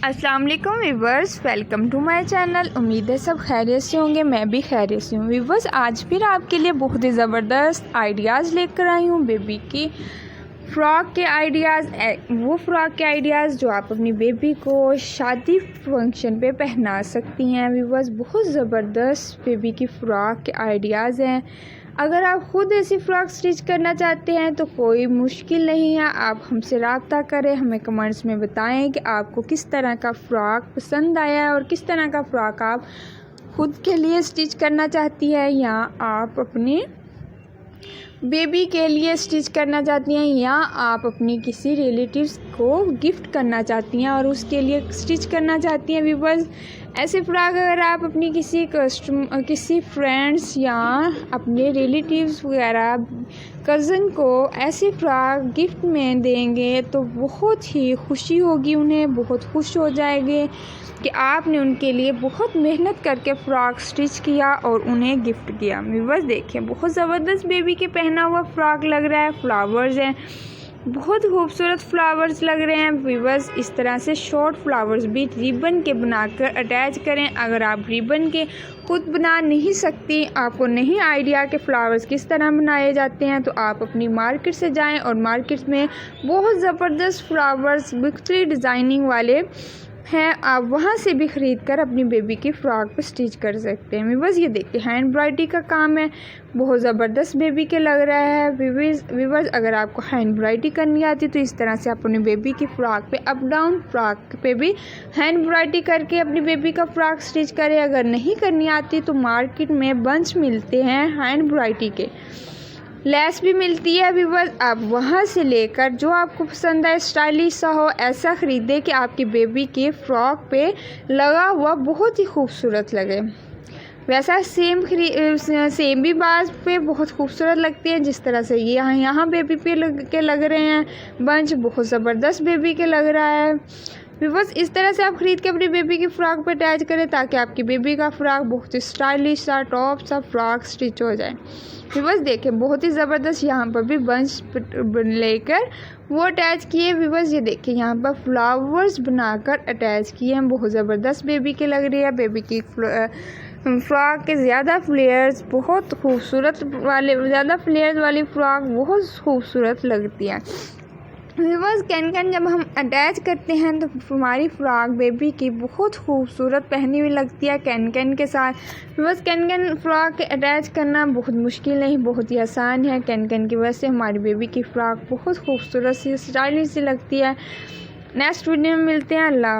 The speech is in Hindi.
अस्सलाम वालेकुम viewers, welcome to my channel. उम्मीद है सब खैरियत से होंगे। मैं भी खैरियत से हूँ व्यूवर्स। आज फिर आपके लिए बहुत ही ज़बरदस्त आइडियाज़ लेकर आई हूँ बेबी की फ़्रॉक के आइडियाज़। वो फ़्रॉक के आइडियाज़ जो आप अपनी बेबी को शादी फंक्शन पे पहना सकती हैं व्यूवर्स। बहुत ज़बरदस्त बेबी की फ़्रॉक के आइडियाज़ हैं। अगर आप ख़ुद ऐसी फ़्रॉक स्टिच करना चाहते हैं तो कोई मुश्किल नहीं है, आप हमसे रब्ता करें, हमें कमेंट्स में बताएं कि आपको किस तरह का फ़्रॉक पसंद आया है और किस तरह का फ़्रॉक आप ख़ुद के लिए स्टिच करना चाहती है या आप अपने बेबी के लिए स्टिच करना चाहती हैं या आप अपनी किसी रिलेटिव्स को गिफ्ट करना चाहती हैं और उसके लिए स्टिच करना चाहती हैं व्यूवर्स। ऐसे फ्रॉक अगर आप अपनी किसी फ्रेंड्स या अपने रिलेटिव्स वगैरह कज़न को ऐसे फ्रॉक गिफ्ट में देंगे तो बहुत ही खुशी होगी, उन्हें बहुत खुश हो जाएंगे कि आपने उनके लिए बहुत मेहनत करके फ़्रॉक स्टिच किया और उन्हें गिफ्ट किया। व्यूवर्स देखिए, बहुत ज़बरदस्त बेबी के पहना हुआ फ़्रॉक लग रहा है। फ्लावर्स हैं, बहुत खूबसूरत फ्लावर्स लग रहे हैं व्यूवर्स। इस तरह से शॉर्ट फ्लावर्स भी रिबन के बनाकर अटैच करें। अगर आप रिबन के खुद बना नहीं सकती, आपको नहीं आइडिया कि फ़्लावर्स किस तरह बनाए जाते हैं, तो आप अपनी मार्केट से जाएं और मार्केट में बहुत ज़बरदस्त फ्लावर्स मुख्तलिफ डिज़ाइनिंग वाले हैं, आप वहाँ से भी ख़रीद कर अपनी बेबी की फ़्रॉक पे स्टिच कर सकते हैं। व्यूवर्स ये देखिए, हैंड एम्ब्रॉयडरी का काम है, बहुत ज़बरदस्त बेबी के लग रहा है। व्यूवर्स अगर आपको हैंड एम्ब्रॉयडरी करनी आती है तो इस तरह से आप अपनी बेबी की फ़्रॉक पे अप डाउन फ्रॉक पे भी हैंड एम्ब्रॉयडरी करके अपनी बेबी का फ़्रॉक स्टिच करें। अगर नहीं करनी आती तो मार्केट में बंच मिलते हैं हैंड एम्ब्रॉयडरी के, लेस भी मिलती है व्यूवर्स। आप वहाँ से लेकर जो आपको पसंद आए, स्टाइलिश सा हो, ऐसा ख़रीदे कि आपकी बेबी के फ़्रॉक पे लगा हुआ बहुत ही खूबसूरत लगे। वैसा सेम भी बाज पे बहुत खूबसूरत लगती है, जिस तरह से ये यहाँ बेबी पे लग रहे हैं बंच, बहुत ज़बरदस्त बेबी के लग रहा है व्यूवर्स। इस तरह से आप ख़रीद के अपनी बेबी की फ़्रॉक पे अटैच करें ताकि आपकी बेबी का फ़्रॉक बहुत ही स्टाइलिश सा टॉप सा फ़्रॉक स्टिच हो जाए। व्यूवर्स देखें, बहुत ही ज़बरदस्त यहाँ पर भी बंच लेकर वो अटैच किए। व्यूवर्स ये देखिए, यहाँ पर फ्लावर्स बनाकर अटैच किए हैं, बहुत ज़बरदस्त बेबी के लग रही है। बेबी की फ़्रॉक के ज़्यादा फ्लेयर्स वाली फ़्रॉक बहुत खूबसूरत लगती है व्यूवर्स। कैन जब हम अटैच करते हैं तो हमारी फ़्रॉक बेबी की बहुत खूबसूरत पहनी हुई लगती है कैन के साथ। व्यूवर्स कैन फ़्रॉक अटैच करना बहुत मुश्किल नहीं, बहुत ही आसान है। कैन की वजह से हमारी बेबी की फ़्रॉक बहुत खूबसूरत सी स्टाइलिश सी लगती है। नेक्स्ट वीडियो में मिलते हैं। अल्लाह।